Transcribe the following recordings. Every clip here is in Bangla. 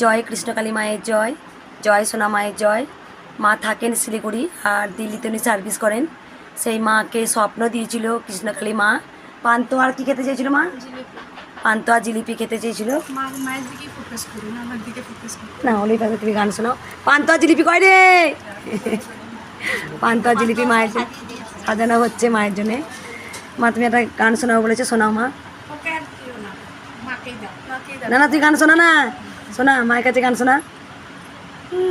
জয় কৃষ্ণকালী মায়ের জয়, জয় সোনা মায়ের জয়। মা থাকেন শিলিগুড়ি আর দিল্লিতে উনি সার্ভিস করেন। সেই মাকে স্বপ্ন দিয়েছিল কৃষ্ণকালী মা, পান্তুয়া আর কী খেতে চেয়েছিল মা? পান্তুয়া জিলিপি খেতে চেয়েছিল। মায়ের দিকে ফোকাস করুন, আমার দিকে ফোকাস করুন না হলেই পাবে, তুমি গান শোনাও। পান্তুয়া জিলিপি কয় রে? পান্তুয়া জিলিপি মায়ের জন্য সাজানো হচ্ছে মায়ের জন্যে। মা তুমি একটা গান শোনাও বলেছে, শোনাও মা। ওকে আর দিও না, মাকেই দাও, মাকেই দাও। না না তুই গান শোনা না, শোনা মায়ের কাছে গান শোনা।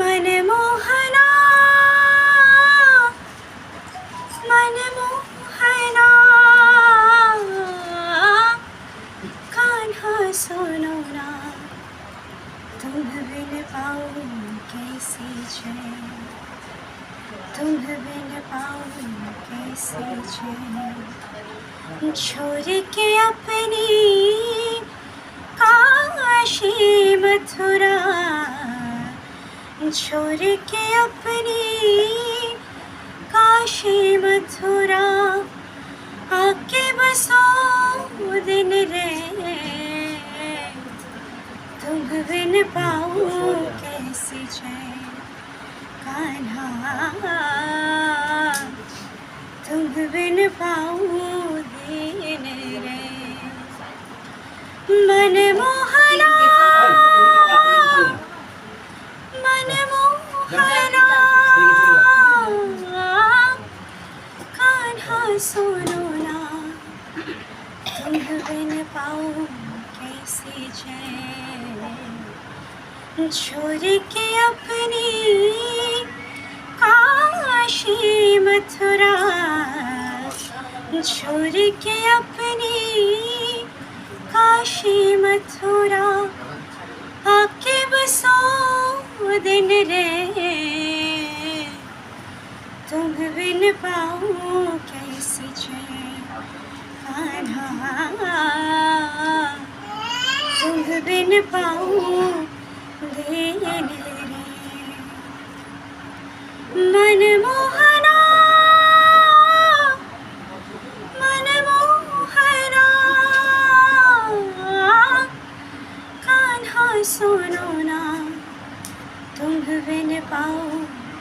मन मोहना मन मोहना कान्हा सुनो ना, तुम बिन पाओ कैसे चैन, तुम बिन पाओ कैसे चैन, छोड़ के अपनी काशी मथुरा, छोड़ के अपनी काशी मथुरा, आके बसो दिन रे, तुम बिन पाओ कैसे चैन, कान्हा तुम बिन पाओ दिन रे, मन मोहना मन मोहना कान्हा सुनो ना, तुम बिन पाओ कैसे चैन, छोड़ के अपनी काशी मथुरा, छोड़ के अपनी काशी मथुरा, आके बसो दिन रे, तुम बिन पाओ कैसे चैन, कान्हा तुम बिन पाओ दिन रे, मन मोहना मन मोहना कान्हा सुनो ना, तुम बिन पाओ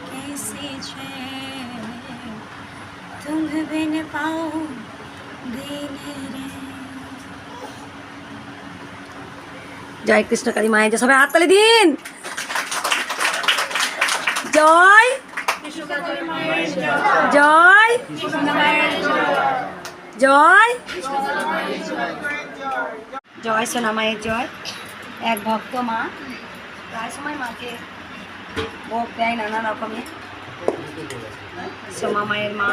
कैसे चैन, तुम बिन पाओ दिन रे। জয় কৃষ্ণকালী মায়ের জয়, সবাই হাততালি দিন। জয় জয় জয় জয় সোনা মায়ের জয়। এক ভক্ত মা প্রায় সময় মাকে ভোগ দেয় নানা রকমের। সোমা মায়ের মা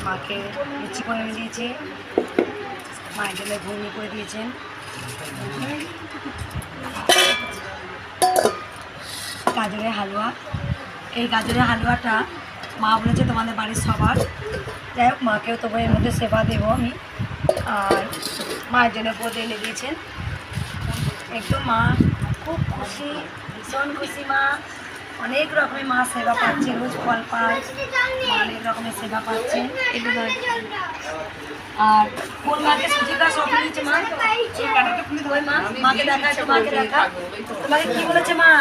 মাকে লুচি করে দিয়েছে, মায়ের জন্য ঘুগনি করে দিয়েছেন। গাজরের হালুয়া, এই গাজরের হালুয়াটা মা বলেছে তোমাদের বাড়ির সবার, যাই হোক মাকেও তবু এর মধ্যে সেবা দেবো আমি। আর মায়ের জন্য বোধ এনে দিয়েছেন, একদম মা খুব খুশি, ভীষণ খুশি মা। অনেক রকমের মা সেবা পাচ্ছে, রোজ ফল পায়, অনেক রকমের সেবা পাচ্ছে। আর কোন মাকে সুচিকা সব নিয়েছে মা? ওই মা, মাকে দেখা, একটু মাকে দেখা। তোমাকে কি বলেছে মা?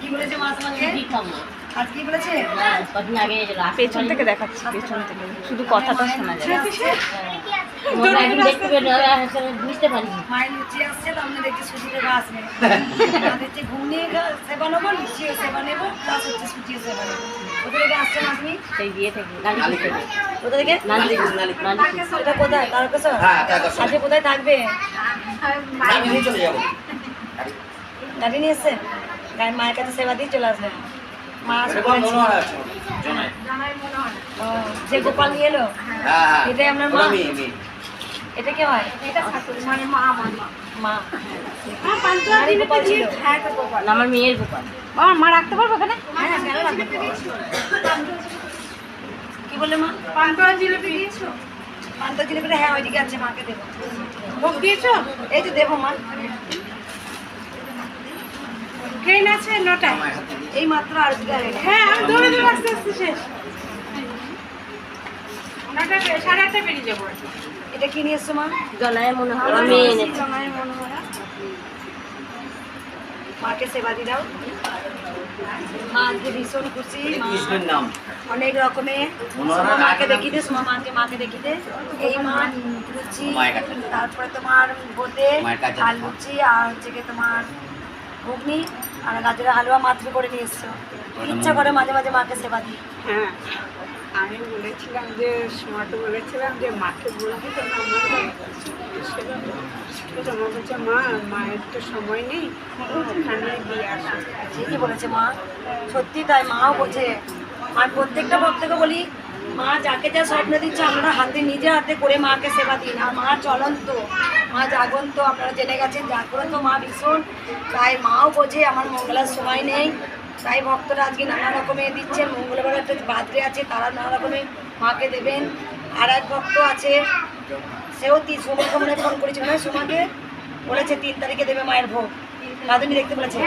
কি বলেছে মা তোমাকে? আজ কি বলেছে? পেছন থেকে দেখাচ্ছি, পেছন থেকে শুধু কথাটা শোনা যায়। মায়ের লুচি আসছে, তো আমরা দেখছি সুজিটা আসবে। দেখছি ঘুগনি সেবা নেবো, লুচিও সেবা নেবো, প্লাস হচ্ছে সুজিও সেবা নেবো। কোথা থেকে আসছে মা তুমি? সেই বিয়ে থেকে কোথা থেকে? এটা কোথায়? তারকেশ্বর? আজকে কোথায় থাকবে? গাড়ি নিয়ে এসছে, মায়ের কাছে সেবা দিয়ে চলে আসবে। মা যে গোপাল নিয়ে এলো, এটাই আপনার মা? এটা কে হয়? মানে মা, আমার মা, মা গোপাল ছিল, আমার মেয়ের গোপাল। মা রাখতে পারবো এখানে? কি বললে মা? পান্তুয়া জিলিপি দিয়েছো? পান্তুয়া জিলিপিটা হ্যাঁ ওইদিকে আছে, মাকে দেবো। ভোগ দিয়েছো? এই যে দেবো মা। ট্রেন আছে 9টায়। এই মাত্র আরতি গায়ে হ্যাঁ আমি দৌড়ে দৌড়ে আস্তে আস্তে শেষ। 9টায় 8:30 বেরিয়ে যাবো। এটা কি নিয়ে এসছো মা? জলায় মনে হয় আমার মেয়ে এনেছে। আমার মনোহরা মাকে সেবা দি দাও। মা আজকে ভীষণ খুশি। মা কৃষ্ণের নাম অনেক রকমের সোমা মাকে দেখিয়ে দে, সোমা মাকে দেখিয়ে দে। এই মা লুচি, মায়ের কাছে। তারপরে তোমার বোঁদে মায়ের কাছে। আর লুচি আর হচ্ছে গিয়ে তোমার ঘুগনি আর গাজরের হালুয়া মাত্র করে নিয়ে এসছো। ইচ্ছা করে মাঝে মাঝে মাকে সেবা দিই। হ্যাঁ আমি বলেছিলাম যে সুমাকে বলেছিলাম যে মাকে বলবি কেন আমার মা বলছে মায়ের তো সময় নেই, ওখানে দিয়ে আসো। ঠিকই বলেছে মা, সত্যি তাই। মাও বোঝে। আর প্রত্যেকটা ভক্তকে বলি, মা যাকে যা স্বপ্ন দিচ্ছে আমরা নিজের হাতে করে মাকে সেবা দিই। আর মা চলন্ত, মা জাগন্ত, আপনারা জেনে গেছেন। জাগ্রত মা ভীষণ, তাই মাও বোঝে আমার মঙ্গলার সময় নেই। তাই ভক্তরা আজকে নানা রকমের দিচ্ছেন। মঙ্গলবার একটা বার্থডে আছে, তারা নানা রকমের মাকে দেবেন। আর এক ভক্ত আছে, সেও সোমাকে মনে ফোন করেছিল না, সোমাকে বলেছে 3 তারিখে দেবে মায়ের ভোগ। রাধুনি দেখতে বলেছে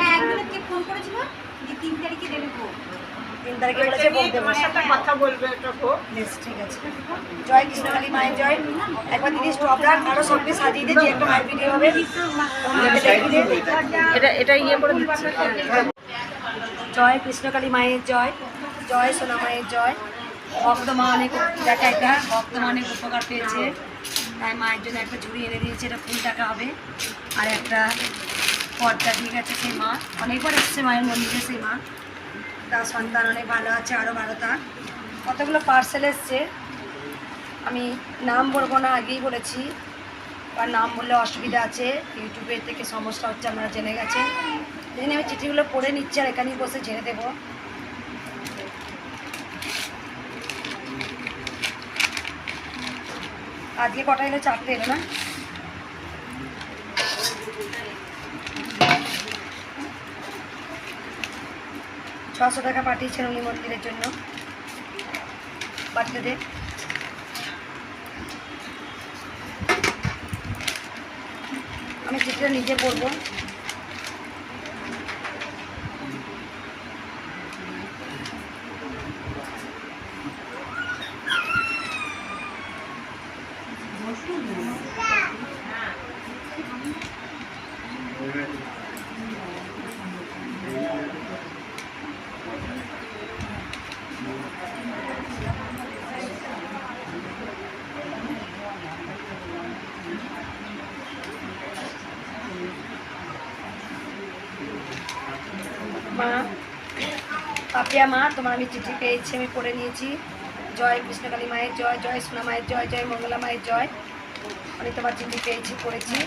3 তারিখে বলেছে ভোগ দেবো। আমার সাথে কথা বলবে এটা হোক। বেশ, ঠিক আছে। জয় কৃষ্ণকালী মায়ের জয়। একবার দিদি স্টপ রাখ, আরো সবকে সাজিয়ে দিয়ে যে একটা মায়ের ভিডিও হবে। এটা ইয়ে করে দিচ্ছি। জয় কৃষ্ণকালী মায়ের জয়, জয় সোনা মায়ের জয়। ভক্ত মা অনেক দেখা, এটা ভক্ত মা অনেক উপকার পেয়েছে, তাই মায়ের জন্য একটা ঝুড়ি এনে দিয়েছে। এটা ফুল টাকা হবে। আর একটা পর্দা, ঠিক আছে। সেই মা অনেকবার এসছে মায়ের মন্দিরে, সেই মা তার সন্তান অনেক ভালো আছে, আরও ভালো তার। কতগুলো পার্সেল এসছে, আমি নাম বলবো না, আগেই বলেছি। আর নাম বললে অসুবিধা আছে, ইউটিউবের থেকে সমস্যা হচ্ছে, আপনারা জেনে গেছেন। জেনে আমি চিঠিগুলো পড়ে নিচ্ছি আর এখানেই বসে ঝেড়ে দেবো। আজকে কটা এলো? 4টে এলো না? $600 পাঠিয়েছেন উনি মন্দিরের জন্য, বাচ্চাদের। আমি চিঠিটা নিজে পড়বো। মা, পাপিয়া মা, তোমার আমি চিঠি পেয়েছি, আমি পড়ে নিয়েছি। জয় কৃষ্ণকালী মায়ের জয়, জয় সোনা মায়ের জয়, জয় মঙ্গলা মায়ের জয়। আমি তোমার চিঠি পেয়েছি, পড়েছি।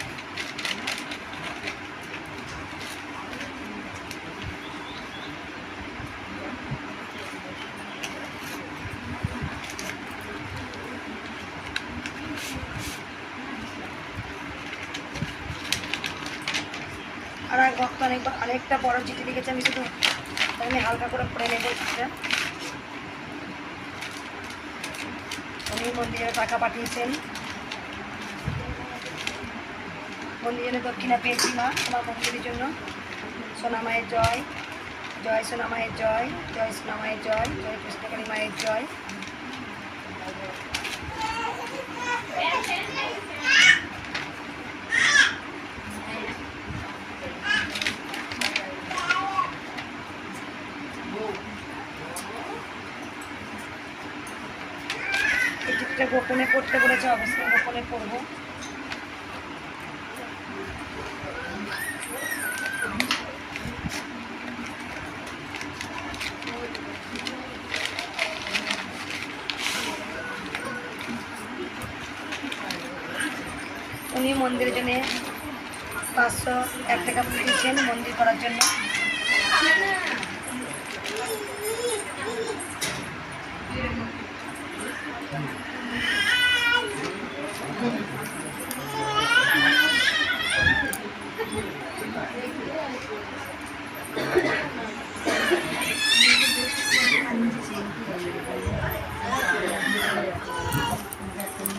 আর এক ভক্ত অনেকটা বড় চিঠি লিখেছে, আমি শুধু আমি হালকা করে পড়ে নেবো চিঠিটা। উনি মন্দিরে টাকা পাঠিয়েছেন, মন্দিরে দক্ষিণা পেয়েছি মা তোমার মন্দিরের জন্য। সোনা মায়ের জয়, জয় সোনা মায়ের জয়, জয় সোনা মায়ের জয়, জয় কৃষ্ণকালী মায়ের জয়। এই চিঠিটা গোপনে পড়তে বলেছে, অবশ্যই গোপনে পড়বো। উনি মন্দিরের জন্য 501 টাকা দিয়েছেন মন্দির করার জন্য।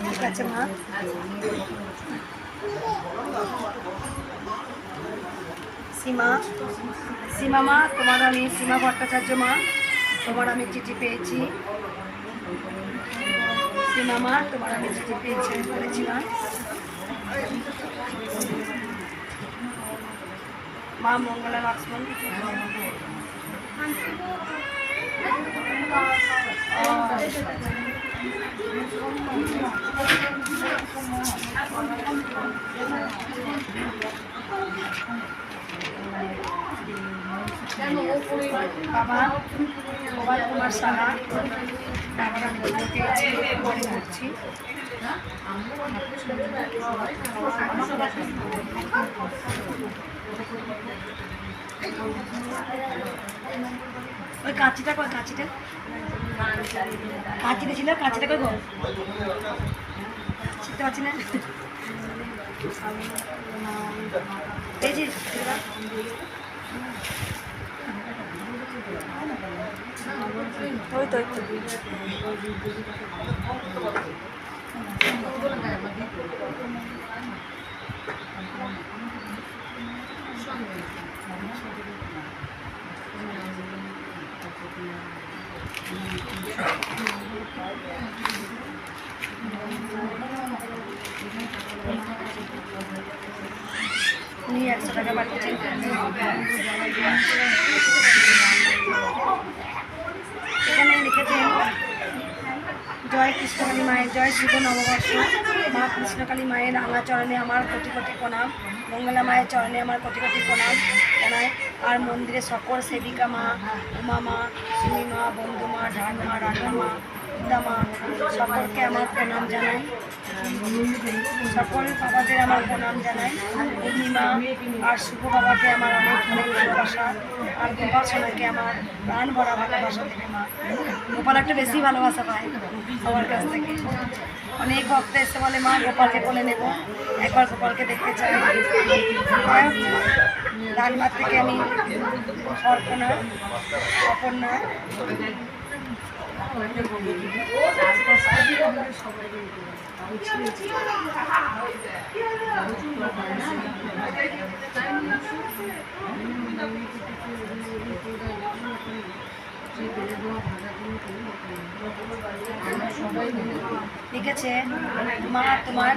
ঠিক আছে মা। সীমা মা, তোমার আমি সীমা ভট্টাচার্য মা, তোমার আমি চিঠি পেয়েছি। সীমা মা, তোমার আমি চিঠি পেয়েছি, আমি বলেছিলাম। মা মঙ্গলা লক্ষ্মণ, বাবা বাবা তোমার সাহা, বাবার আমি চিঠি পেয়েছি, মনে করছি। ওই কাঁচিটা কই, কাঁচিটা ছিল, কাঁচিটা কই গো, শিখতে পারছি না। পেয়েছিস? ওই তো উনি 100 টাকা পাঠিয়েছেন। এখানে লিখেছেন জয় কৃষ্ণকালী মায়ের জয়, শুভ নববর্ষ। মা কৃষ্ণকালী মায়ের রাঙা চরণে আমার কোটি কোটি প্রণাম, মঙ্গলা মায়ের চরণে আমার কোটি কোটি প্রণাম জানাই। আর মন্দিরে সকল সেবিকা মা, উমা মা, সুমি মা, বন্ধু মা, ঢান মা, রানু মা, পিতা মা, সকলকে আমার প্রণাম জানাই। সকল বাবাদের আমার প্রণাম জানাই। পূর্ণিমা আর শুভ বাবাকে আমার অনেক অনেক ভালোবাসা, আর গোপাল সোনাকে আমার প্রাণ ভরা ভালোবাসা দেবে মা। গোপাল একটু বেশি ভালোবাসা পায় আমার কাছ থেকে। অনেক ভক্ত এসে বলে মা গোপালকে কোলে নেব, একবার গোপালকে দেখতে চাই। ধানবাদ থেকে আমি অপর্ণা লিখেছে মা তোমার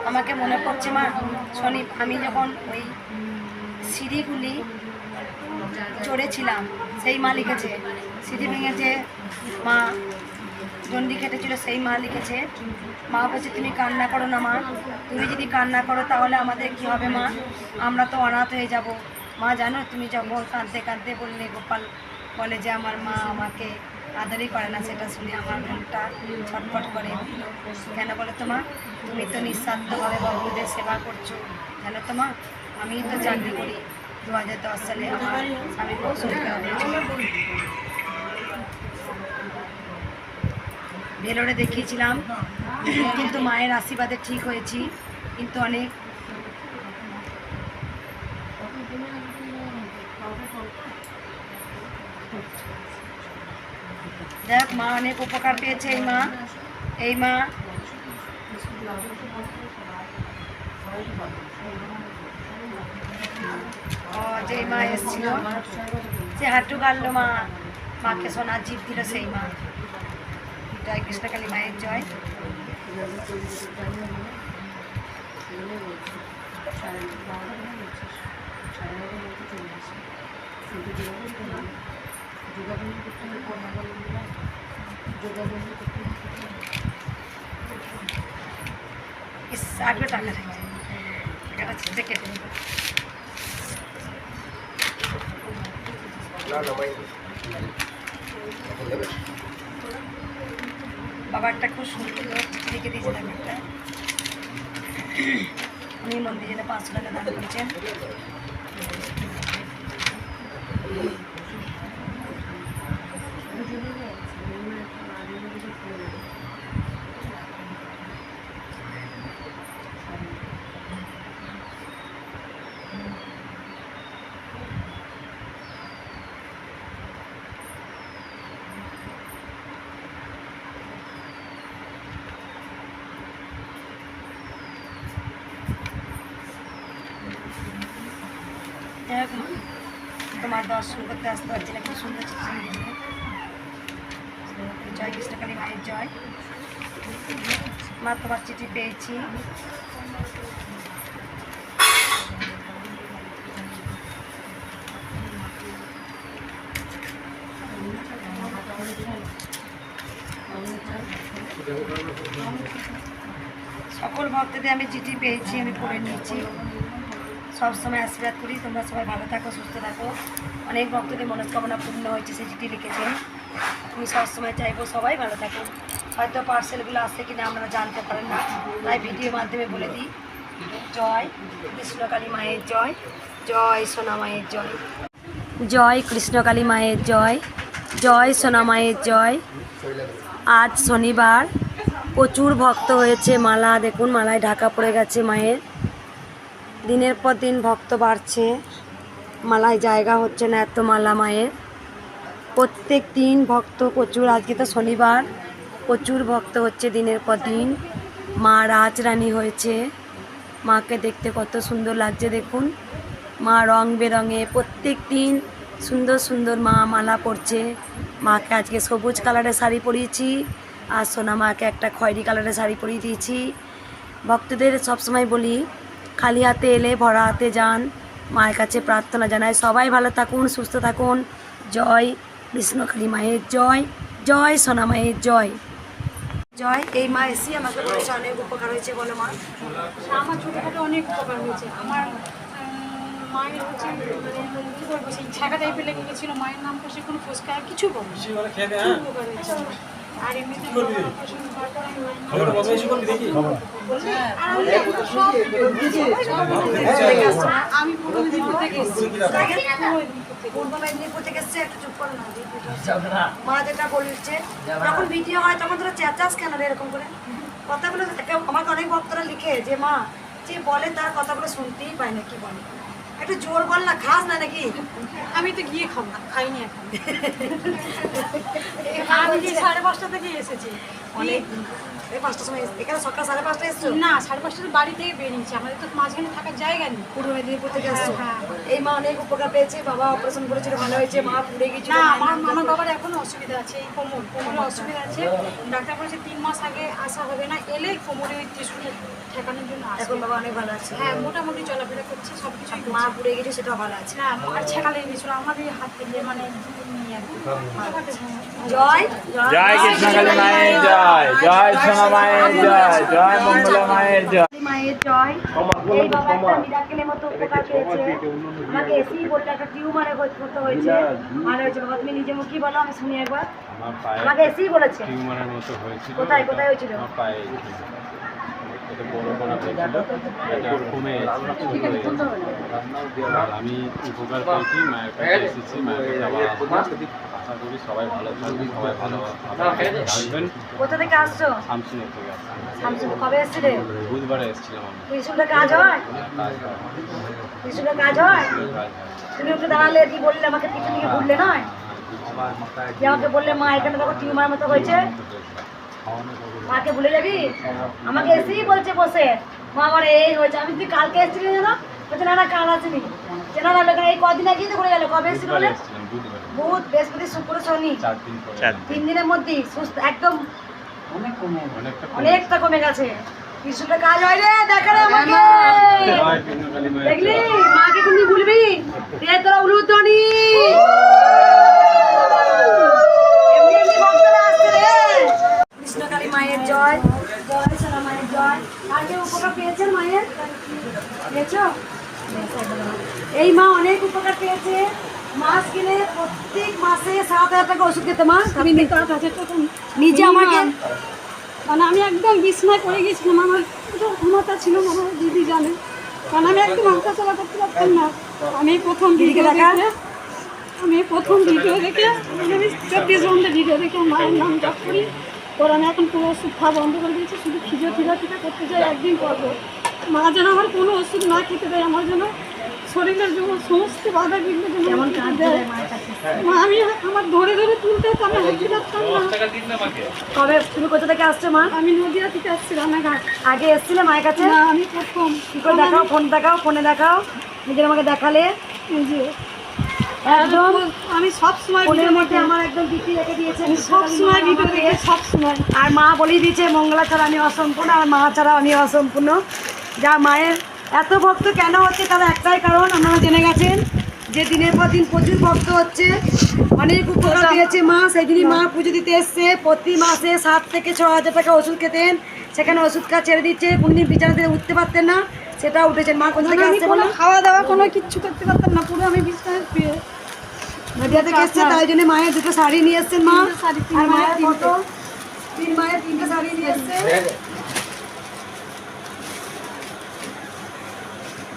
আমাকে মনে পড়ছে মা। শনি আমি যখন ওই সিঁড়িগুলি চড়েছিলাম, সেই মা লিখেছে। সিঁড়ি ভেঙেছে মা, দণ্ডি কেটেছিল, সেই মা লিখেছে। মা বলছে তুমি কান্না করো না মা, তুমি যদি কান্না করো তাহলে আমাদের কী হবে মা, আমরা তো অনাথ হয়ে যাব। মা জানো তুমি যখন কাঁদতে কাঁদতে বললে গোপাল বলে যে আমার মা আমাকে আদরই করে না, সেটা শুনে আমার মনটা ছটফট করে উঠল। কেন বলে তো মা, তুমি তো নিঃস্বার্থভাবে বাবুদের সেবা করছো। জানো তো মা, আমি তো চাকরি করি। 2010 সালে আমার স্বামী খুব শরীর হয়েছিল, ভেলোরে দেখিয়েছিলাম, কিন্তু মায়ের আশীর্বাদে ঠিক হয়েছি। কিন্তু অনেক দেখ মা অনেক উপকার পেয়েছে এই মা যে মা এসেছিল, সে হাঁটু গাড়লো মা, মাকে সোনার জিভ দিল সেই মা। জয় কৃষ্ণকালী মায়ের জয়। আগে টাকা টাকাটা ছিটে কেটে নেব। বাবারটা খুব সুন্দর লিখে দিয়েছে ব্যাপারটা। উনি মন্দিরে 500 টাকা দান করেছেন। যাই হোক, তোমার দর্শন করতে আসতে পারছি না, খুব সুন্দর চিঠি লিখেছে। জয় কৃষ্ণকালী মায়ের জয়। মা তোমার চিঠি পেয়েছি। সকল ভক্তদের আমি চিঠি পেয়েছি, আমি পড়ে নিয়েছি। সবসময় আশীর্বাদ করি তোমরা সবাই ভালো থাকো, সুস্থ থাকো। অনেক ভক্তদের মনস্কামনা পূর্ণ হয়েছে, সেই চিঠি লিখেছেন। আমি সবসময় চাইবো সবাই ভালো থাকো। হয়তো পার্সেলগুলো আসছে কিনা আমরা জানতে পারেন না, তাই ভিডিওর মাধ্যমে বলে দিই। জয় কৃষ্ণকালী মায়ের জয়, জয় সোনা মায়ের জয়। জয় কৃষ্ণকালী মায়ের জয়, জয় সোনা মায়ের জয়। আজ শনিবার, প্রচুর ভক্ত হয়েছে। মালা দেখুন, মালায় ঢাকা পড়ে গেছে মায়ের। দিনের পর দিন ভক্ত বাড়ছে, মালায় জায়গা হচ্ছে না, এত মালা মায়ের। প্রত্যেক দিন ভক্ত প্রচুর। আজকে তো শনিবার, প্রচুর ভক্ত হচ্ছে দিনের পর দিন। মা রাজরানী হয়েছে, মাকে দেখতে কত সুন্দর লাগছে দেখুন। মা রং বেরঙে প্রত্যেক দিন সুন্দর সুন্দর মা মালা পরছে। মাকে আজকে সবুজ কালারের শাড়ি পরিয়েছি, আর সোনা মাকে একটা খয়েরি কালারের শাড়ি পরিয়ে দিয়েছি। ভক্তদের সবসময় বলি, খালি হাতে এলে ভরা হাতে যান। মায়ের কাছে প্রার্থনা জানাই সবাই ভালো থাকুন, সুস্থ থাকুন। জয় কৃষ্ণকালী মায়ের জয়, জয় সোনা মায়ের জয়। জয়। এই মা এসে আমাকে বলেছে অনেক উপকার হয়েছে, বলো মা। আমার ছোটোখাটো অনেক উপকার হয়েছে। আমার মায়ের হচ্ছে মানে কী বলবো, সেই ছাকা টাইপের লেগে গেছিলো, মায়ের নাম করে কোনো ফুচকা আর কিছু বলবো, খুব উপকার হয়েছে। আর এমনিতে অপারেশন করার পর আমি আমি পূর্ব মেদিনীপুর থেকে এসেছি। পূর্ব মেদিনীপুর থেকে এসছে, একটু চুপ করো না। মা যেটা বলছে, যখন ভিডিও হয় তখন তোরা চেঁচাস কেন রে এরকম করে? কথাগুলো আমাকে অনেক ভক্তরা লিখে যে মা যে বলে তার কথাগুলো শুনতেই পায় না, কি বলে একটু জোর বল না, খাস না নাকি? আমি তো গিয়ে খাবো, খাইনি এখন। আমি যে 5:30 থেকে এসেছি। অনেক এই 5টার সময় এখানে সকাল 5:30 এসছো? না, 5:30 বাড়ি থেকে বেরিয়েছি, আমাদের তো মাঝখানে থাকার জায়গা নেই। পূর্ব মেদিনীপুর থেকে আসছো। হ্যাঁ। এই মা অনেক উপকার পেয়েছে, বাবা অপারেশন করেছিল, ভালো হয়েছে। মা পুড়ে গেছিল। না, আমার বাবার এখনো অসুবিধা আছে, এই কোমরে অসুবিধা আছে। ডাক্তার বলেছে 3 মাস আগে আসা হবে না, এলে কোমরে ওই ত্রিশূল ঠেকানোর জন্য আসবে। এখন বাবা অনেক ভালো আছে। হ্যাঁ, মোটামুটি চলাফেরা করছে, সব কিছুই মা পুড়ে গেছে, সেটা ভালো আছে। না, আর ছেঁকা লেগে গেছিলো আমার এই হাত থেকে, মানে নিয়ে আর কি। জয় জয় কৃষ্ণকালী মায়ের জয়, জয় সোনা মায়ের জয়, জয় মঙ্গলা মায়ের জয়। মায়ের জয়। এই বাবা একটা মিরাকেলের মতো উপকার পেয়েছে। আমাকে এসেই বললে একটা টিউমারে করতে হয়েছে, ভালো হয়েছে। বাবা তুমি নিজে মুখী বলো, আমি শুনি একবার। আমার পায়ে আমাকে এসেই বলেছে। টিউমারের মতো হয়েছিল। কোথায় কোথায় হয়েছিল? আমার পায়ে এটা বড় করা হয়েছিল, এটা কমে গেছে। আর আমি উপকার পেয়েছি, মায়ের কাছে এসেছি, মায়ের কাছে আবার আশা করি সবাই ভালো থাকবে, সবাই ভালো থাকবেন। কোথা থেকে আসছো? শামসুনের থেকে আসছি। শামসুন কবে এসেছিলে? বুধবারে এসেছিলাম আমরা। ত্রিশুলের কাজ হয়? ত্রিশুলের কাজ হয়? তুমি একটু দাঁড়ালে কি বললে, আমাকে পিছনে গিয়ে ভুললে নয় যে আমাকে বললে মা এখানে দেখো টিউমার মতো হয়েছে, মাকে ভুলে যাবি? আমাকে এসেই বলছে বসে মা আমার এই হয়েছে। আমি তুই কালকে এসেছিলি জানো? বলছে না না কাল আসেনি। চেনা না লোকের এই কদিন আগেই তো ঘুরে গেল। কবে এসেছিল বলে? এসেছিলাম বুধবারে, বুধ, বৃহস্পতি, শুক্র, শনি, 4 দিন পরে। 3 দিনের মধ্যেই সুস্থ একদম অনেকটা অনেকটা কমে গেছে। ত্রিশুলের কাজ হয় রে, দেখা রে আমাকে। জয় কৃষ্ণকালী মায়ের দেখলি জয়। মাকে কোনদিন ভুলবি? রে তোরা উলুধ্বনি। এমনি এমনি ভক্তরা আসছে রে। কৃষ্ণকালী মায়ের জয়, জয় সোনা মায়ের জয়। কালকে উপকার পেয়েছেন মায়ের? পেয়েছো? এই মা অনেক উপকার পেয়েছে। মাস গেলে প্রত্যেক মাসে 7,000 টাকা ওষুধ খেতে মা। আমি 7,000 টাকা নিজে আমাকে মানে আমি একদম বিছনায় পড়ে গেছিলাম। আমার পুরো ক্ষমতা ছিল না, আমার দিদি জানে, কারণ আমি একদম হাঁটা চলা করতে পারতাম না। আমি প্রথম ভিডিও দেখে আমি 24 ঘন্টা ভিডিও দেখে মায়ের নাম জপ করি। ওর আমি এখন পুরো ওষুধ খাওয়া বন্ধ করে দিয়েছি, শুধু ফিজিওথেরাপিটা করতে চাই একদিন করবো। মা যেন আমার কোনো ওষুধ না খেতে দেয়, আমার জন্য শরীরের জন্য সমস্ত বাধা বিঘ্ন যেমন দেয়। মা আমি আমার ধরে ধরে তুলতে হতো, আমি হাঁটতে পারতাম না। কবে তুমি কোথা থেকে আসছো মা? আমি নদিয়া থেকে আসছি, রান্নাঘাট। আগে এসেছিলে মায়ের কাছে? না, আমি প্রথম। কি করে দেখাও, ফোন দেখাও, ফোনে দেখাও। নিজের আমাকে দেখালে এই যে একদম আমি সব সময় ফোনের মধ্যে আমার একদম দিদি রেখে দিয়েছে, আমি সব সময় ভিডিও দেখি, সব সময়। আর মা বলেই দিয়েছে মঙ্গলা ছাড়া আমি অসম্পূর্ণ, আর মা ছাড়া আমি অসম্পূর্ণ। যা মায়ের এত ভক্ত কেন হচ্ছে তার একটাই কারণ, আপনারা জেনে গেছেন যে দিনের পর দিন প্রচুর ভক্ত হচ্ছে, অনেক উপকার দিয়েছে মা। সেই দিনই মা পুজো দিতে এসছে, প্রতি মাসে 7 থেকে 6 হাজার টাকা ওষুধ খেতেন, সেখানে ওষুধ খাওয়া ছেড়ে দিচ্ছে, কোনোদিন বিছানা থেকে উঠতে পারতেন না, সেটা উঠেছেন। মা কোথা থেকে আমি আসছে কোনো বলো? খাওয়া দাওয়া কোনো কিচ্ছু করতে পারতাম না, পুরো আমি বিছানায় শুয়ে। নদিয়া থেকে এসছে, তাই জন্য মায়ের 2টো শাড়ি নিয়ে এসছেন মা, তিনটে শাড়ি, তিন আর মায়ের মায়ের ফটো, মায়ের 3টে শাড়ি নিয়ে এসছে।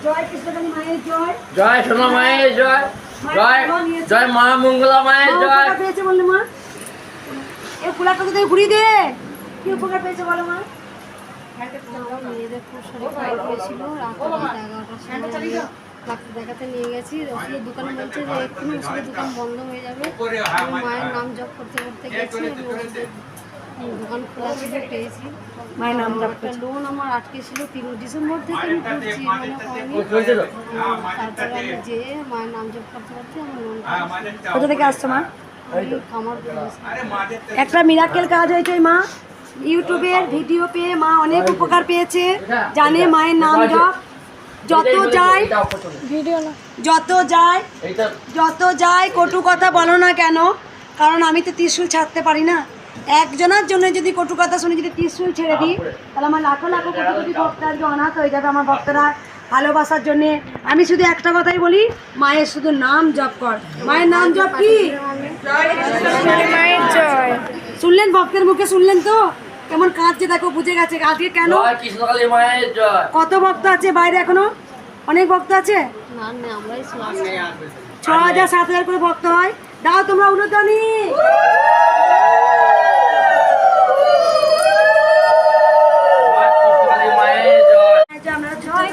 জয় কৃষ্ণকালী মায়ের জয়, জয় সোনা মায়ের জয়, জয় জয় মা মঙ্গলা মায়ের মা জয়। উপকার পেয়েছে বললে মা, এই কুলাটা তো ঘুরিয়ে দে, কি উপকার পেয়েছে বলো মা? মেয়েদের খুব শরীর খারাপ হয়েছিল, রাত 11টার সময় ডাক্তার দেখাতে নিয়ে গেছি। ওষুধের দোকানে বলছে যে এক্ষুনি ওষুধের দোকান বন্ধ হয়ে যাবে। আমি মায়ের নাম জপ করতে করতে গেছি, আমি ওষুধের দোকান খোলা ছিল, পেয়েছি। মায়ের নাম জপ একটা লোন আমার আটকে ছিল 3 ডিসেম্বর থেকে আমি করছি, মানে হয়নি। তারপরে আমি যেয়ে মায়ের নাম জপ করতে করতে আমার লোন কোথা থেকে আসছো মা? কামার করেছি। একটা মিরাকেল কাজ হয়েছে মা, ইউটিউবের ভিডিও পেয়ে মা অনেক উপকার পেয়েছে, জানে মায়ের নাম জপ, যত যায় যত যায় কটু কথা বলো না কেন, কারণ আমি তো ত্রিশূল ছাড়তে পারি না। একজনের জন্য যদি কটু কথা শুনে যদি ত্রিশূল ছেড়ে দিই, তাহলে আমার লাখো লাখো কোটি কোটি ভক্ত আজকে অনাথ হয়ে যাবে। আমার ভক্তরা ভালোবাসার জন্যে আমি শুধু একটা কথাই বলি, মায়ের শুধু নাম জপ কর। মায়ের নাম জপ কি? শুনলেন ভক্তের মুখে, শুনলেন তো কেমন কাঁদছে, দেখো বুঝে গেছে আজকে কেন। জয় কৃষ্ণকালী মায়ের জয়। কত ভক্ত আছে বাইরে, এখনো অনেক ভক্ত আছে, না না আমরাই 6,000 7,000 করে ভক্ত হয়। দাও তোমরা উন্নতনী। কৃষ্ণকালী মায়ের জয়। আমরা জয়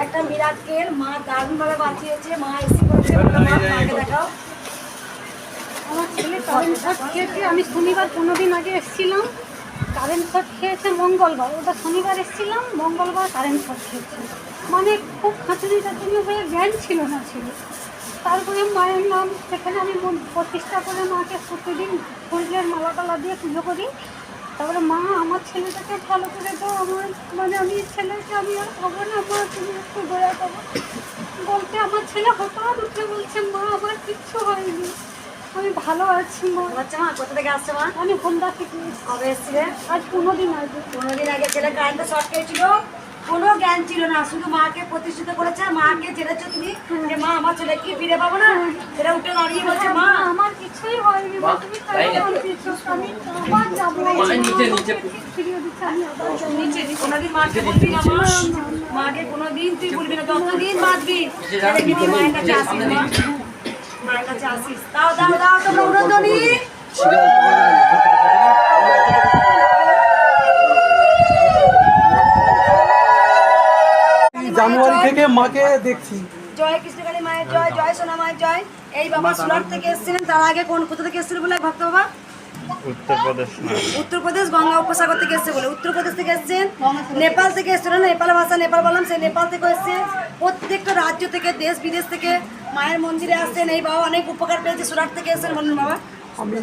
একটা মিরাকেল মা দারুণ ভাবে বাঁচিয়েছে। মা এসে করেছে, মাকে দেখাও। আমার ছেলে কারেন্ট শট খেয়েছে, আমি শনিবার 15 দিন আগে এসেছিলাম, কারেন্ট শট খেয়েছে মঙ্গলবার, ওটা শনিবার এসেছিলাম, মঙ্গলবার কারেন্ট শট খেয়েছে, মানে খুব খাঁচুনি টাচুনি হয়ে জ্ঞান ছিল না ছিল। তারপরে মায়ের নাম সেখানে আমি প্রতিষ্ঠা করে মাকে প্রতিদিন ফুলের মালা টালা দিয়ে পুজো করি। তারপরে মা আমার ছেলেটাকে ভালো করে দাও, আমার মানে আমি ছেলেকে আমি আর খাবো না, মা তুমি একটু দয়া করো বলতে আমার ছেলে হঠাৎ উঠে বলছে মা আমার কিচ্ছু হয়নি, আমি ভালো আছি মা। আচ্ছা মা কোথা থেকে আসছে মা? আমি হোন্ডা থেকে এসেছি। কবে এসছিলে? আজ 15 দিন আগে। 15 দিন আগে। ছেলে কারেন্টে শর্ট খেয়েছিল, কোনো জ্ঞান ছিল না, শুধু মাকে প্রতিষ্ঠিত করেছে, মাকে জেনেছো তুমি যে মা আমার ছেলে কি ফিরে পাবো না, সেটা উঠে দাঁড়িয়ে বলছে মা আমার কিছুই হয়নি মা, তুমি তাই বলছো, আমি আবার যাবো ফিরিয়ে দিচ্ছি, আমি আবার যাবো। কোনোদিন মাকে বলবি না মা, মাকে কোনোদিন তুই বলবি না, যতদিন বাঁচবি তাহলে কিন্তু মায়ের কাছে আসিস মা, মায়ের কাছে আসিস। দাও দাও দাও তোমরা উন্নতনী। জানুয়ারি থেকে মাকে দেখছি। জয় কৃষ্ণকালী মায়ের জয়, জয় সোনা মায়ের জয়। এই বাবা সুরাট থেকে এসেছিলেন, তার আগে কোথা থেকে এসেছিল বলে ভক্ত বাবা? উত্তরপ্রদেশ গঙ্গা উপসাগর থেকে এসছে বলে। উত্তরপ্রদেশ থেকে এসছেন, নেপাল থেকে এসছিল না, নেপাল ভাষা নেপাল বললাম, সেই নেপাল থেকে এসছে। প্রত্যেকটা রাজ্য থেকে দেশ বিদেশ থেকে মায়ের মন্দিরে আসছেন। এই বাবা অনেক উপকার পেয়েছে, সুরাট থেকে এসেছেন। বলুন বাবা। আমি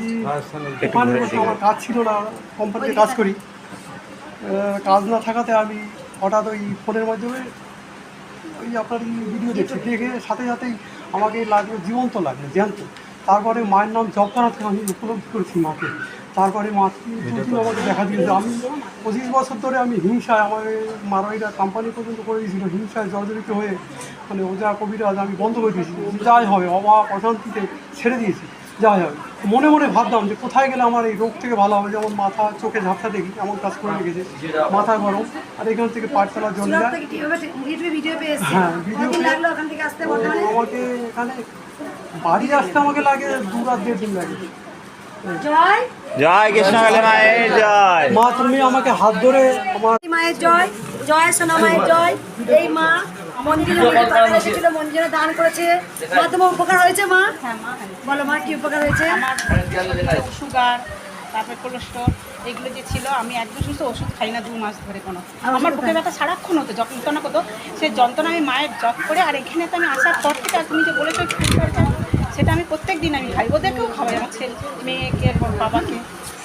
ওখানে বসে, আমার কাজ ছিল না, কোম্পানিতে কাজ করি, কাজ না থাকাতে আমি হঠাৎ ওই ফোনের মাধ্যমে ওই আপনার ভিডিও দেখছি, দেখে সাথে সাথেই আমাকে লাগলো জীবন্ত লাগলো, জ্যান্ত। তারপরে মায়ের নাম জপ করাতে আমি উপলব্ধি করেছি মাকে। তারপরে মা দুদিন আমাকে দেখা দিয়েছে। আমি 25 বছর ধরে আমি হিংসায়, আমার মারোয়ারিরা কোম্পানি পর্যন্ত করে দিয়েছিল, হিংসায় জর্জরিত হয়ে মানে ওজা কবিরাজ আমি বন্ধ করে দিয়েছি। যাই হবে অভাব অশান্তিতে ছেড়ে দিয়েছি, যাই হবে। মনে মনে ভাবতাম যে কোথায় গেলে আমার এই রোগ থেকে ভালো হবে, যেমন মাথা চোখে ঝাপসা দেখি, এমন কাজ করে রেখেছে, মাথা গরম, আর এখান থেকে পাঠশালা জল যায়। হ্যাঁ, ভিডিও আমাকে এখানে বাড়ি আসতে আমাকে লাগে 2 রাত 1.5 দিন লাগে। জয় জয় কৃষ্ণকালী মায়ের জয়। মা তুমি আমাকে হাত ধরে আমার মায়ের জয়, জয় সোনা মায়ের জয়। এই মা মন্দিরে এসেছিল, মন্দিরে দান করেছে। মা তোমার উপকার হয়েছে মা? হ্যাঁ মা, বলো মা কি উপকার হয়েছে? আমার সুগার, তারপরে কোলেস্ট্রল এগুলো যে ছিল, আমি একদম সুস্থ, ওষুধ খাই না 2 মাস ধরে কোনো। আমার বুকে ব্যথা সারাক্ষণ হতো, যন্ত্রণা করতো, সেই যন্ত্রণা আমি মায়ের জপ করে, আর এখানে তো আমি আসার পর থেকে তুমি যে বলেছো সেটা আমি প্রত্যেক দিন আমি খাই, ওদেরকেও খাওয়াই, আমার ছেলে মেয়েকে, বাবাকে।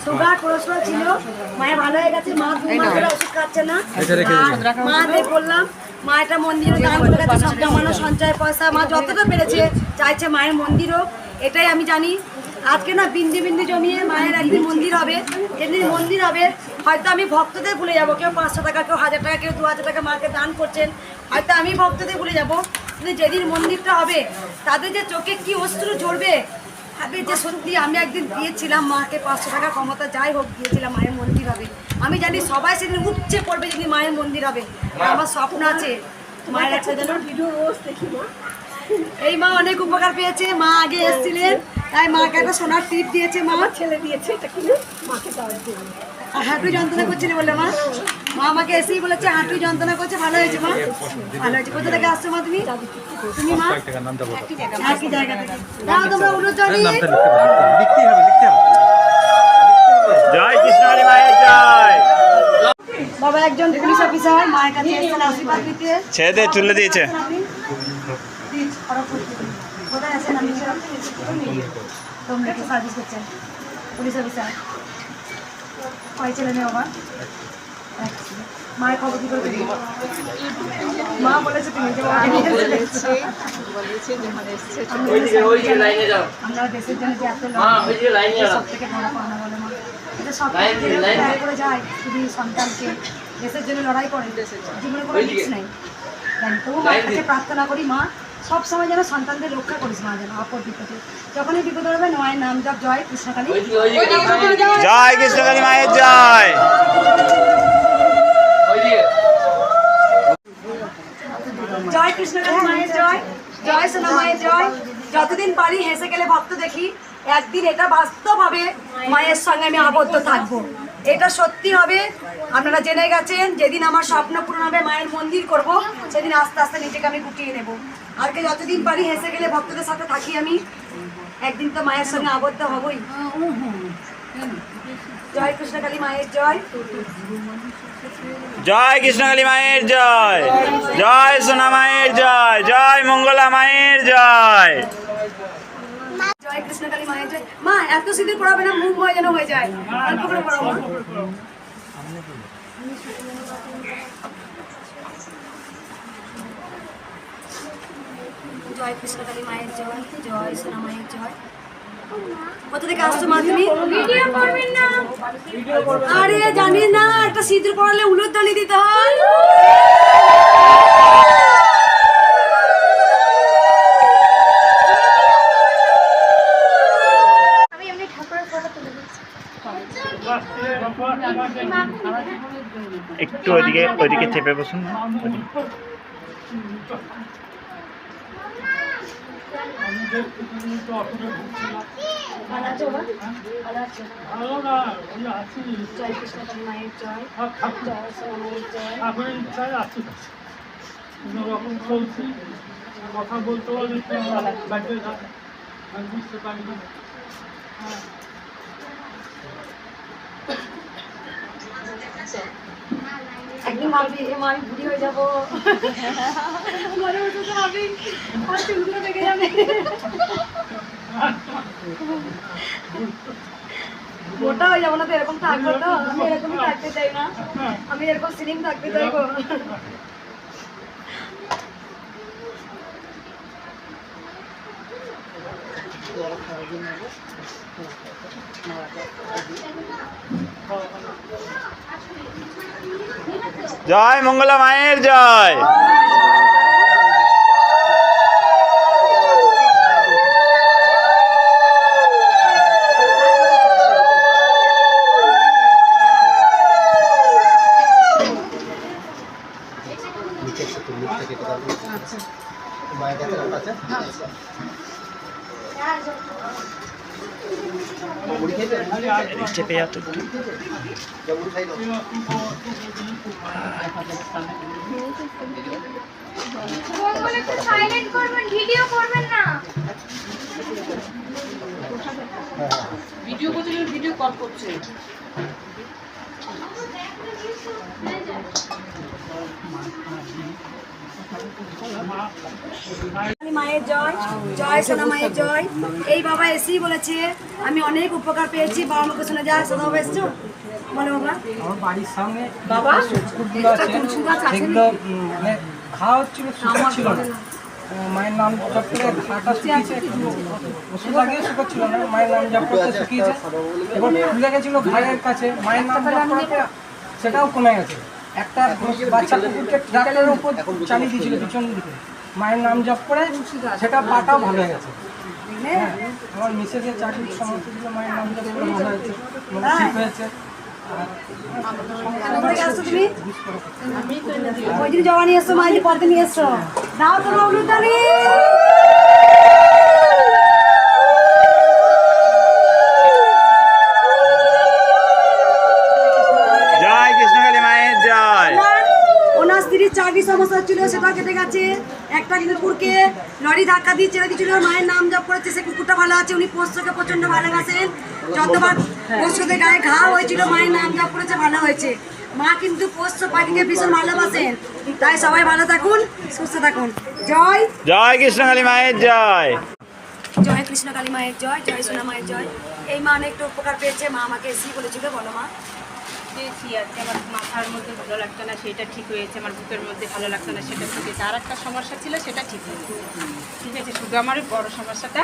সুগার কোলেস্ট্রল ছিল, মায়ের ভালো হয়ে গেছে, মা 2 মাস ধরে ওষুধ খাচ্ছে না। মা বললাম মা এটা মন্দিরে দান করে গেছে, সব জমানো সঞ্চয় পয়সা মা যতটা পেরেছে চাইছে মায়ের মন্দির হোক, এটাই আমি জানি। আজকে না বিন্দু বিন্দু জমিয়ে মায়ের একদিন মন্দির হবে, যেদিন মন্দির হবে হয়তো আমি ভক্তদের ভুলে যাবো, কেউ 500 টাকা, কেউ 1000 টাকা, কেউ 2000 টাকা মাকে দান করছেন, হয়তো আমি ভক্তদের ভুলে যাবো, কিন্তু যেদিন মন্দিরটা হবে তাদের যে চোখে কি অশ্রু ঝরবে, ভাবে যে সত্যি আমি একদিন দিয়েছিলাম মাকে 500 টাকা ক্ষমতা যাই হোক দিয়েছিলাম, মায়ের মন্দির হবে। আমি জানি সবাই সেদিন উপচে পড়বে যেদিন মায়ের মন্দির হবে। আমার স্বপ্ন আছে মায়ের একটা যেন ভিডিও রোজ দেখি। এই মা অনেক উপকার পেয়েছে, মা আগে এসেছিলেন তাই মাকে একটা সোনার টিপ দিয়েছে, মা ছেলে দিয়েছে, এটা কিনে মাকে দেওয়ার জন্য। হাঁটু যন্ত্রণা করছিল বলে মা আমাকে এসেই বলেছে হাঁটু যন্ত্রণা করছে, ভালো হয়েছে মা, ভালো হয়েছে। কোথা থেকে আসছো মা তুমি? তুমি মা একই জায়গা থেকে। দাও তোমরা অনুজনী। জয় কৃষ্ণকালী মায়ের জয়। বাবা একজন পুলিশ অফিসার, মায়ের কাছে এসেছেন আশীর্বাদ দিতে। ছেলেদের তুলে দিয়েছে। কোথায় আছেন? আমি তোমরা কি সার্ভিস করছেন? Police officer. কয় ছেলে মেয়ে বাবা? মায়ের খবর কি করে দিবি? মা বলেছে তুমি যে আমরা দেশের জন্য যে এত সব থেকে বড় পাওনা বলে মা, এটা সব লড়াই করে যায় শুধু সন্তানকে, দেশের জন্য লড়াই করে, জীবনে কোনো রিস্ক নেই। তবু মায়ের কাছে প্রার্থনা করি মা সবসময় যেন সন্তানদের রক্ষা করিস মা, যেন অপর বিপদে যখনই বিপদ হবে মায়ের নাম জপ, জয় কৃষ্ণকালী, জয় কৃষ্ণকালী মায়ের জয়। জয় কৃষ্ণকালী মায়ের জয়, জয় সোনা মায়ের জয়। যতদিন পারি হেসে গেলে ভক্ত দেখি, একদিন এটা বাস্তব হবে, মায়ের সঙ্গে আমি আবদ্ধ থাকবো, এটা সত্যি হবে। আপনারা জেনে গেছেন যেদিন আমার স্বপ্ন পূরণ হবে মায়ের মন্দির করব, সেদিন আস্তে আস্তে নিজেকে আমি গুটিয়ে নেব। আজকে যতদিন পারি হেসে গেলে ভক্তদের সাথে থাকি আমি, একদিন তো মায়ের সঙ্গে আবদ্ধ হবই। জয় কৃষ্ণকালী মায়ের জয়, জয় কৃষ্ণকালী মায়ের জয়, জয় সোনা মায়ের জয়, জয় মঙ্গলা মায়ের জয়। জয় কৃষ্ণকালী মায়ের জয়। মা এত সিঁদুর পড়াবে না, মুখ ময় যেন হয়ে যায়, অল্প করে পড়াবো মা। জয় কৃষ্ণকালী মায়ের জয়, জয় সোনা মায়ের জয়। কোথা থেকে আসছো মা তুমি? ভিডিও করবেন না? আরে জানি না, একটা সিঁদুর পড়ালে উলুধ্বনি দিতে হয়। আমি এমনি ঠাকুরের ফটো তুলে দিচ্ছি। একটু ওইদিকে চেপে বসুন। ভালো আছো মা? ভালো আছো? জয় কৃষ্ণকালী মায়ের জয়, জয় সোনা মায়ের জয়। কথা বলতে আমি বুঝতে পারি না। একদিন ভাবি মা আমি বুড়ি হয়ে যাবো, মনে হতো তো ভাবি আর চুলগুলো পেকে যাবে, মোটা হয়ে যাবো না তো, এরকম থাকবো তো, আমি এরকমই থাকতে চাই না, আমি এরকম স্লিম থাকতে চাইবো। জয় মঙ্গলা মায়ের জয়। চেপে যাও তো। সাইলেন্ট করবেন, ভিডিও করবেন না। ভিডিও করতে ভিডিও কল করছে। মায়ের জয়, জয় সোনা মায়ের জয়। এই বাবা এসেই বলেছে আমি অনেক উপকার পেয়েছি। বাবা আমাকে শুনে যায়, সোনা বাবা এসছো, বলো বাবা। আমার বাড়ির সামনে বাবা কুকুরগুলো আছে, যেগুলো মানে খাওয়া হচ্ছিল, শুকো ছিল না। মায়ের নাম জপ করে ঘাটা শুকিয়েছে, ওষুধ লাগিয়ে শুকোচ্ছিল না, মায়ের নাম জপ করতে শুকিয়েছে। এবার ফুলে গেছিলো ঘায়ের কাছে, মায়ের নাম জপ করতে সেটাও কমে গেছে। একটা বাচ্চা কুকুরকে ট্রাক্টরের উপর চালিয়ে দিয়েছিল পিছন দিকে, মায়ের নাম জপ করে সেটা পাটাও ভালো হয়ে গেছে। হ্যাঁ, আমার মিসেসের চাকরির সমস্ত ছিল, মায়ের নাম জপ করে ভালো হয়েছে, মানে ঠিক হয়েছে। ওই দিন জমা নিয়ে এসছো, মায়ের পথে নিয়ে এসছো, দাও তোমার উলুদানি। জয় কৃষ্ণকালী মায়ের জয়। ওনার স্ত্রীর চাকরির সমস্যা ছিল, সেটা কেটে গেছে। একটা কুকুরকে লরি ধাক্কা দিয়ে ছেড়ে দিয়েছিল, মায়ের নাম জপ করেছে, সে কুকুরটা ভালো আছে। উনি পোষ্যকে প্রচন্ড ভালোবাসেন, যতবার পোষ্যদের গায়ে ঘা হয়েছিল মায়ের নাম জপ করেছে, ভালো হয়েছে। মা কিন্তু পোষ্য পাখিকে ভীষণ ভালোবাসেন। তাই সবাই ভালো থাকুন, সুস্থ থাকুন। জয় জয় কৃষ্ণকালী মায়ের জয়। জয় কৃষ্ণকালী মায়ের জয়, জয় সোনা মায়ের জয়। এই মা অনেকটা উপকার পেয়েছে। মা আমাকে এসেই বলেছিল, বলো মা। পেয়েছি আজকে আমার মাথার মধ্যে ভালো লাগতো না, সেটা ঠিক হয়েছে। আমার বুকের মধ্যে ভালো লাগতো না, সেটা ঠিক হয়েছে। আর একটা সমস্যা ছিল, সেটা ঠিক হয়েছে। ঠিক আছে, শুধু আমার বড় সমস্যাটা,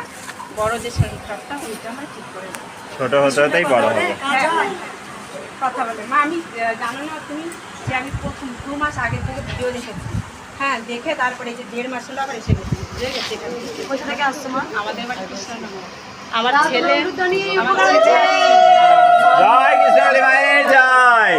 বড় যে শরীর খারাপটা, ওইটা আমার ঠিক করে দেয়। ছোট হতে হতেই বড় হবে। কথা বলে মা, আমি জানো না তুমি যে আমি প্রথম 2 মাস আগে থেকে ভিডিও দেখেছি। হ্যাঁ, দেখে তারপরে যে 1.5 মাস হলো আবার এসে গেছি। কোথা থেকে আসছো মা? আমাদের বাড়ি কৃষ্ণনগর। আমার ছেলে উলুদানি উপকার হয়েছে। জয় কৃষ্ণকালী মায়ের জয়।